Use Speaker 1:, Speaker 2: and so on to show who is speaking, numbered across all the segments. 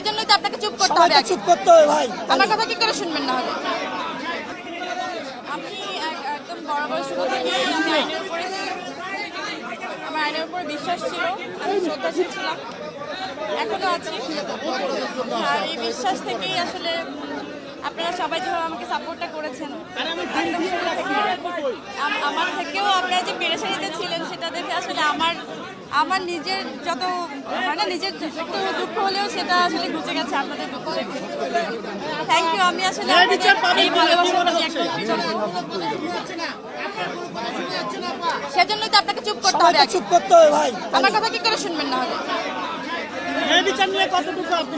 Speaker 1: সেজন্যই তো আপনাকে চুপ করতে হবে।
Speaker 2: চুপ করতে হবে ভাই,
Speaker 1: আমার কথা কি করে শুনবেন না হলে? আমি একদম বরাবর শুরু থেকেই আমার আইনের উপরে বিশ্বাস ছিল, আমি শ্রদ্ধাশীল ছিলাম, এখনো আছি। আর এই বিশ্বাস থেকেই আসলে আপনারা সবাই যেভাবে আমাকে সাপোর্টটা করেছেন একদম শুরু থেকে, আমার থেকেও আপনারা যে পেরেশানিতে ছিলেন সেটা দেখে আসলে আমার নিজের যত হয় না, নিজের একটু দুঃখ হলেও সেটা আসলে ঘুচে গেছে আপনাদের দুঃখ দেখে। Thank you. আমি আসলে এই ভালোবাসার প্রতি একদম সেজন্যই তো আপনাকে চুপ করতে হবে।
Speaker 2: চুপ করতে হবে ভাই,
Speaker 1: আমার কথা কি করে শুনবেন না হলে?
Speaker 2: বিচার নিয়ে কতটুকু আপনি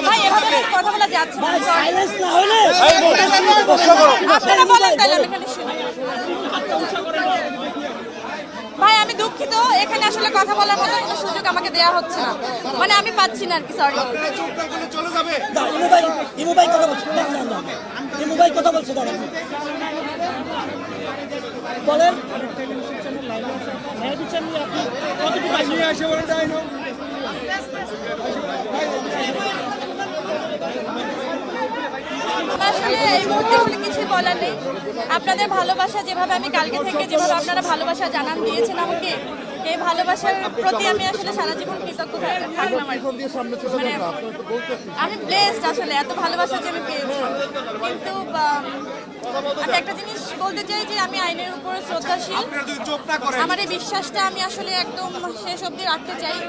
Speaker 1: ভাই এভাবে কথা বলা যাচ্ছে না।
Speaker 2: সাইলেন্স না হলে
Speaker 1: আপনারা বলেন তাহলে আমি এখানে শুনি। ভাই আমি দুঃখিত, এখানে আসলে কথা বলার মতো কোনো সুযোগ আমাকে দেওয়া হচ্ছে না, মানে আমি পাচ্ছি না আর কি, সরি।
Speaker 2: ইমু ভাই কথা বলছে, ইমু ভাই কথা বলছে, দাঁড়ান বলেন। বিচার নিয়ে আপনি কতটুকু আসে বলেন।
Speaker 1: আসলে এই মুহূর্তে কোনো কিছুই বলার নেই। আপনাদের ভালোবাসা যেভাবে আমি কালকে থেকে যেভাবে আপনারা ভালোবাসা জানান দিয়েছেন আমাকে, এই ভালোবাসার প্রতি আমি আসলে সারা জীবন কৃতজ্ঞ থাকলাম। মানে আমি ব্লেসড আসলে এত ভালোবাসা যে আমি পেয়েছি। কিন্তু আমি একটা জিনিস বলতে চাই যে আমি আইনের উপরে শ্রদ্ধাশীল, আমার এই বিশ্বাসটা আমি আসলে একদম শেষ অবধি রাখতে চাই।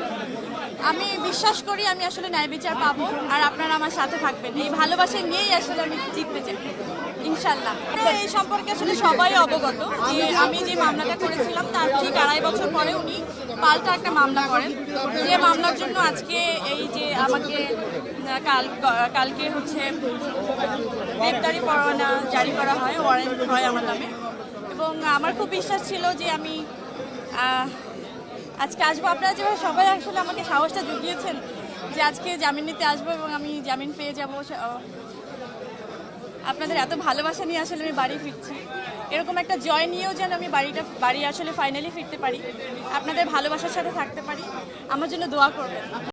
Speaker 1: আমি বিশ্বাস করি আমি আসলে ন্যায় বিচার পাবো, আর আপনারা আমার সাথে থাকবেন। এই ভালোবাসা নিয়েই আসলে আমি জিততে চাই ইনশাল্লাহ। এই সম্পর্কে আসলে সবাই অবগত যে আমি যে মামলাটা করেছিলাম তার ঠিক 2.5 বছর পরে উনি পাল্টা একটা মামলা করেন, যে মামলার জন্য আজকে এই যে আমাকে কালকে হচ্ছে গ্রেপ্তারি পরোয়ানা জারি করা হয়, ওয়ারেন্ট হয় আমার নামে। এবং আমার খুব বিশ্বাস ছিল যে আমি আজকে আসবো। আপনারা যেভাবে সবাই আসলে আমাকে সাহসটা জুগিয়েছেন যে আজকে জামিন নিতে আসবো এবং আমি জামিন পেয়ে যাব, আপনাদের এত ভালোবাসা নিয়ে আসলে আমি বাড়ি ফিরছি। এরকম একটা জয় নিয়েও যেন আমি বাড়ি আসলে ফাইনালি ফিরতে পারি, আপনাদের ভালোবাসার সাথে থাকতে পারি, আমার জন্য দোয়া করবেন।